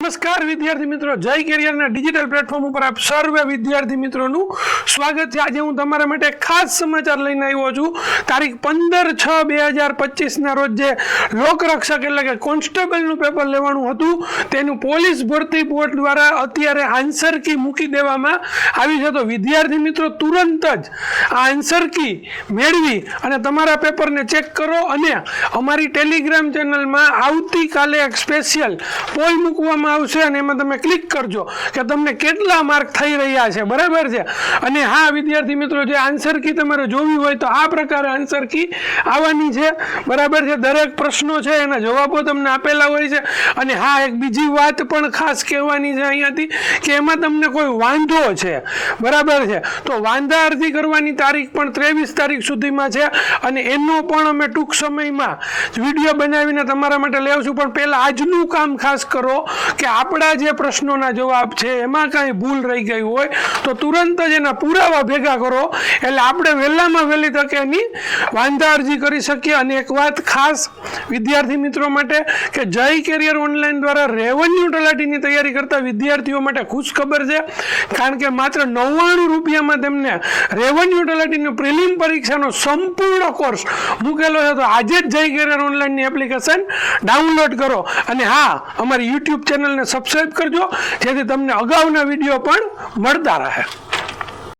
નમસ્કાર વિદ્યાર્થી મિત્રો, જય કેરિયરના ડિજિટલ પ્લેટફોર્મ ઉપર આપ સર્વે વિદ્યાર્થી મિત્રોનું સ્વાગત છે। આજે હું તમારા માટે ખાસ સમાચાર લઈને આવ્યો છું। તારીખ 15/6/2025 રોજ જે લોકરક્ષક એટલે કે કોન્સ્ટેબલનું પેપર લેવાનું હતું તેનું પોલીસ ભરતી બોર્ડ દ્વારા અત્યારે આન્સર કી મૂકી દેવામાં આવી છે। તો વિદ્યાર્થી મિત્રો તુરંત જ આ આન્સર કી મેળવી અને તમારા પેપરને ચેક કરો અને અમારી ટેલિગ્રામ ચેનલમાં આવતીકાલે એક સ્પેશિયલ પોલ મૂકવામાં આવશે અને એમાં તમે ક્લિક કરજો કે તમને કેટલા માર્ક થઈ રહ્યા છે, બરાબર છે। અને હા વિદ્યાર્થી મિત્રો, જે આન્સર કી તમારે જોવી હોય તો આ પ્રકારે આન્સર કી આવવાની છે, બરાબર છે। દરેક પ્રશ્નો છે એના જવાબો તમને આપેલા હોય છે। અને હા, એક બીજી વાત પણ ખાસ કહેવાની છે અહીંયાથી કે એમાં તમને કોઈ વાંધો છે, બરાબર છે, તો વાંધા અરજી કરવાની તારીખ પણ 23 તારીખ સુધીમાં છે અને એનો પણ અમે ટૂંક સમયમાં વિડીયો બનાવીને તમારા માટે લાવશું। પણ પહેલાં આજનું કામ ખાસ કરો કે આપણા જે પ્રશ્નોના જવાબ છે એમાં કાંઈ ભૂલ રહી ગઈ હોય તો તુરંત જ એના પુરાવા ભેગા કરો એટલે આપણે વહેલામાં વહેલી તકે એની વાંધા અરજી કરી શકીએ। અને એક વાત ખાસ વિદ્યાર્થી મિત્રો માટે કે જય કેરિયર ઓનલાઈન દ્વારા રેવન્યુ તલાટીની તૈયારી કરતા વિદ્યાર્થીઓ માટે ખુશ ખબર છે, કારણ કે માત્ર 99 રૂપિયામાં તેમને રેવન્યુ તલાટીની પ્રિલિમ પરીક્ષાનો સંપૂર્ણ કોર્સ મૂકેલો છે। તો આજે જ જય કેરિયર ઓનલાઈનની એપ્લિકેશન ડાઉનલોડ કરો અને હા, અમારી યુટ્યુબ ચેનલને સબસ્ક્રાઈબ કરજો જેથી તમને અગાઉના વિડીયો પણ મળતા રહે।